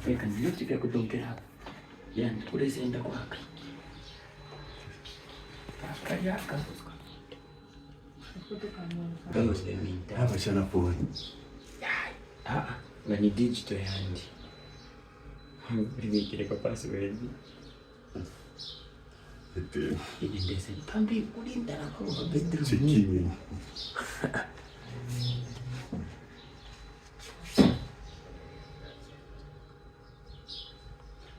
Weka nyote kwa kudongera hapo. Yani kuleze enda kwa haki. Kayaka. Kama sema hapa shana phone. Na ni digital yani. Hivi kile kwa password. Ini ndese pambi kulinda na kwa bedroom. Chekini.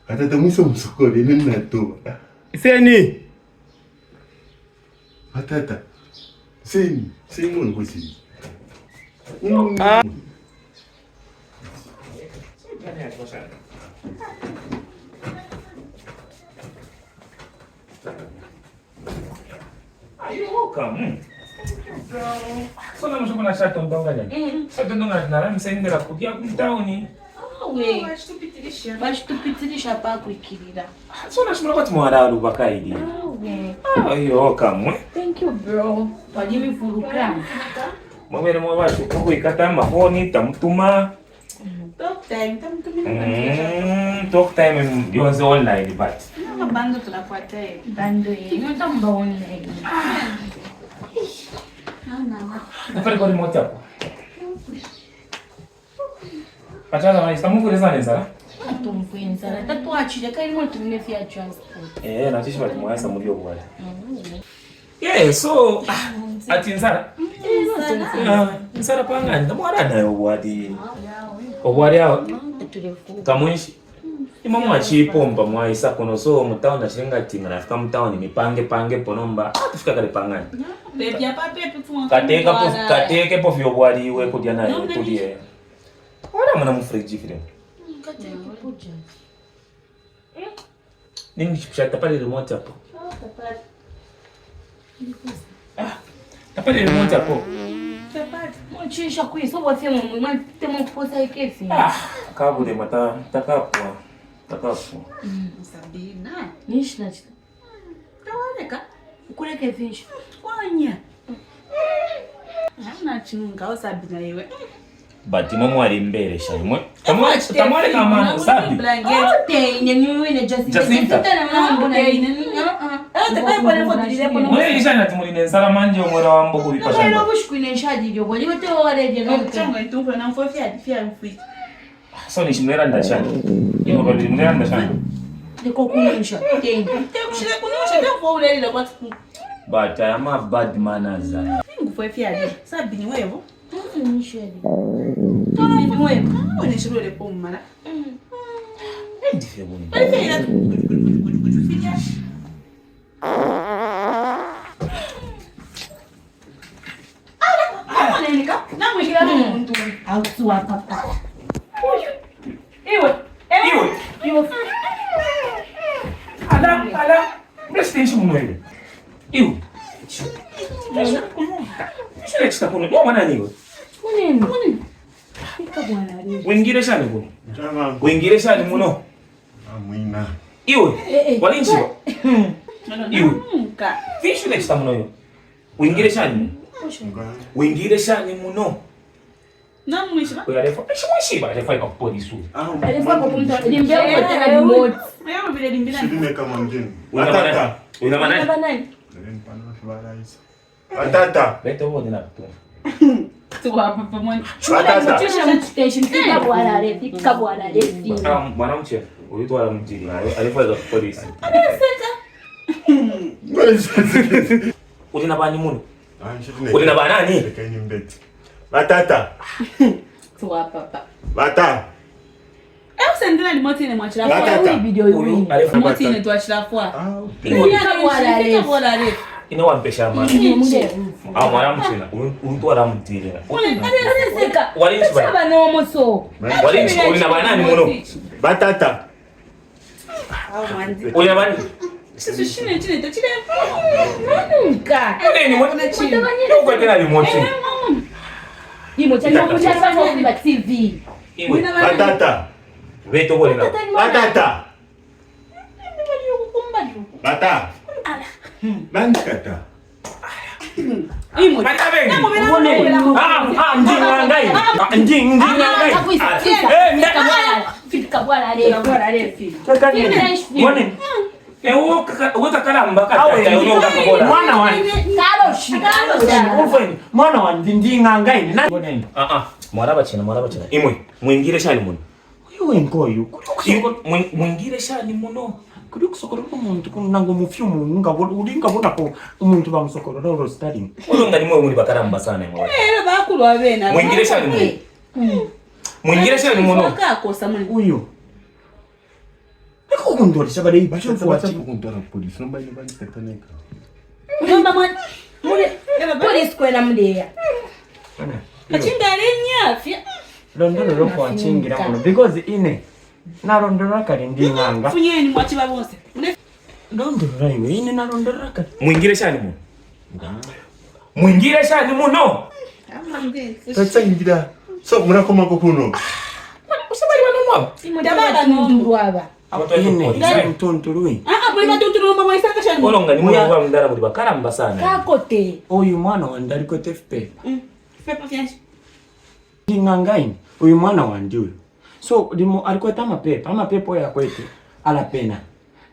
Hata tamuso msokole nina tu. Seni. Hata. Seni mun kusi. Ayo, kamu. Sona mshoko na shato ndonga jana. Shato ndonga na msendera kugia kumtaoni. We, bashitupitirisha pa kwikirira. Sona shimura kwa timwara rubakaidi. We. Ayo, kamu. Thank you bro. Wajimi furuka. Mwere mwashu kuko ikata mahoni tamtuma. Talk time. Talk time yonze online but. Na bando tunafuata bando hii. Ndio mba online. Nafari kwa remote hapo. Achana na istamu kureza neza. Tumfuenza. Tatu achije kai remote nimefia transport. Na tishi watu mwasa mulio kwa. Yeah, so ati nzara. Nzara panga ndamwara nayo wadi. Obwari aho. Kamuishi. Imamu achipomba mwaisa kono so mutaona chenga tinga nafika mutaona mipange ponomba tufika kale pangani. Baby apa pepe tu. Kateke po vyo bwari iwe kudya nayo tudie. Wala mwana mfriji vile. Kateke poja. Nini chipshata pale remote hapo? Tapale remote hapo. Tapale. Mchisha kuiso wote mwa temo posa ikesi. Kabule mata takapwa. Sabina. Nishi na chita. Tawaleka. Ukuleke fish. Wanya. Hamna chinga au Sabina yewe. Bati mama ali mbele shaimwe. Tamwale kama sabi. Blanket nyenyewe ne Jacinta. Tena mambo na ine. Atakai pale kwa dilile pale. Mwe isha na tumulinde nsala manje omwera wambo kulipa shamba. Ndio bushkwine shaji lyo bali wote wareje no. Changa ntumfa na mfofia fia mfui. So ni shimera ndashana. Ino bali shimera ndashana. Ndiko kunyesha. Tekushile kunyosha ndio kwa ule ile kwa siku. But I am a bad manners. Ngufofia je. Sabi ni wewe. Nisheli. Tona ni wewe. Wewe ni shule po mara. Ndife buni. Wewe ina kufikia. Nika na mwingira mtu au tu hapa. Iwe. Ala. PlayStation mwewe. Iwe. Shule chita kuno. Mwana niwe. Nini? Ika bwana leo. Wengire shani kuno. Chama. Wengire shani muno. Amwina. Iwe. Walinchi. Iwe. Nka. Fishu le chita muno yo. Wengire shani. Wengire shani muno. Na mwishiba. Kwa refa. Mwishiba refa kwa polisi. Alikuwa kwa mtu alimbia kwa tena remote. Wewe vile limbila. Shidime kama mgeni. Una manani? Ndio pana fibara hizo. Atata. Bete wote na kutoa. Tu hapa pamoja. Mtisha mtstation fika bwana leo. Fika bwana leo. Mwanamche uitwa mjini. Alifa kwa polisi. Ulina bani muno? Ulina banani? Kaini mbeti. Batata. Tu hapa. Bata. Sendina remote ni mwachira Batata. kwa. Hii video hii. Remote ni tuachira kwa. Bwana leo. Ino wampesha mama. Mwanamche na uitwa mtile. Walinchi bana. Saba no moso. Walinchi ulina banani muno? Batata. Ulina bani? Sisi chini tachile. Nka. Ni mwana chini. Kwa tena remote. Remote ni kuja kwa TV. Batata. Veto bole na. Batata. Bata. Bandikata. Imo. Njinga ngai. bwana refu. Kaka ni. Mwone. Ewo kalamba kata unoga kubola. Mwana wa. Kalo. Mwana wa ndinga ngaini. Mwaraba chena. Imwe mwingire shani muno. Uyo ngoyu. Mwingire shani muno. Kuri kusokoro umuntu kunango mufyumu ulinga bona ko umuntu bamusokoro ro studying. Ulonga ni mwe muri bakaramba sana imwe. Bakuru abena. Mwingire shani muno. Mwingire shani muno. Wakakosa mwe. Uyo. Eko kundorisha bale Bacha kukundora polisi nomba ile bani tetaneka. Nomba mwana. Polisi kwena mdeya. Achingale nyafya. Londolo kwa chingira muno because ine narondora kali ndinganga. Funyeni mwachiba bose. Londora iwe ine narondora kali. Mwingire shani muno. Mwingire shani muno. Tatsa ingira. So munakoma ko kuno. Usabali banomwa. Ndabada nundu aba. Ine mtontului. Buli matontulu mama isaka shani. Olonga ni mwe wa mndara muri bakaramba sana. Kakote. Oyu mwana wa ndari ko TFP. Fepa fianchi. Ndingangaini. Oyu mwana wa ndiyo. So limo alikuwa amapepo ya kwetu alapena.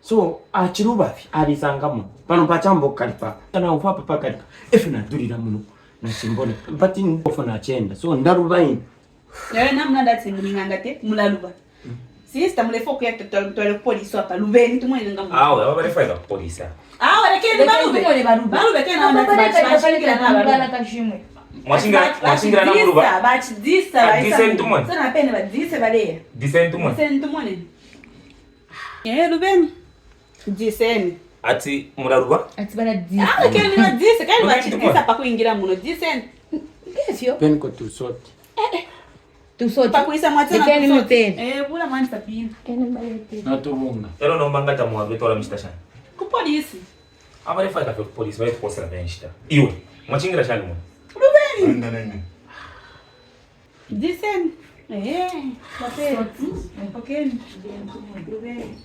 So achirubafi alisangamo. Pano pachambo kalipa. Kana ufa papa kalipa. Efe na durira muno. Na simbone. Pati ndofo na chenda. So ndarubaini. Namna ndati ngingangate mulaluba. Sister mulefoko ya tutwale polisi hapa lubeni tumwene ngamu. Wabale faida polisi. Lakini balube kana ndati kashimwe. Mwashingira na muruba. Bachi disa Disen tumone. Sana pene ba dise bale. Disen tumone. Lubeni. Disen. Ati muraruba? Ati bana dise. Lakini ni dise kandi bachi disa pa kuingira muno disen. Ngesio. Pen ko tu sote. Tusote. Pa kuisa mwatana. Dekeni muteni. Bula mani sapina. Kene malete. Natubunga. Ero no mangata mwabe tola mistashana. Ku polisi. Abale faida kwa polisi vai kuposa na benchita. Iwe. Mwachingira shani muno. Lubeni. Anda nini? Disen. Bape. Okay. Lubeni.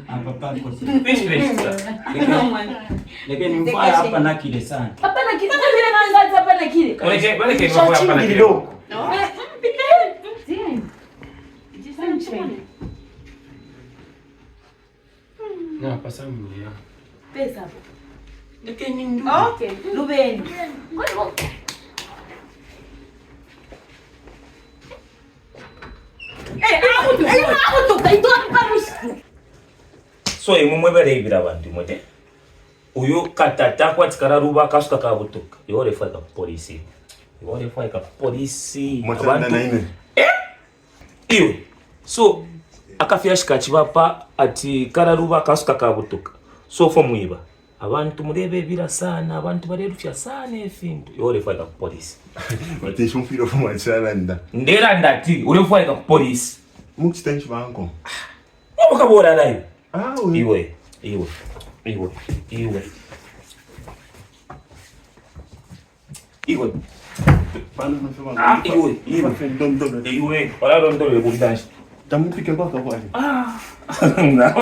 Papa ko Lakini mbaya hapa na kile sana. Hapana kile vile naanza hapa na kile. Wale hapa na kile. Na pasa mimi. Pesa hapo. Lakini ndio. Okay, Lubeni. So imwe bere ibira bantu mote. Uyu katata kwa tikara ruba kasuka ka butuka. Yore faka polisi. Mwatana na ine. Iwe. So akafyashika chibapa ati kararuba kasuka ka butuka. So fo mwiba. Abantu murebe bira sana, abantu barerufya sana efintu. Yore faka polisi. Watesha mfiro fo mwachana nda. Ndera ndati ure faka polisi. Mukitanchi banko. Mukabora nayo. Iwe. Pano no fema. Iwe. Wala rondole kubitanshi. Tamupike kwa kwa. No.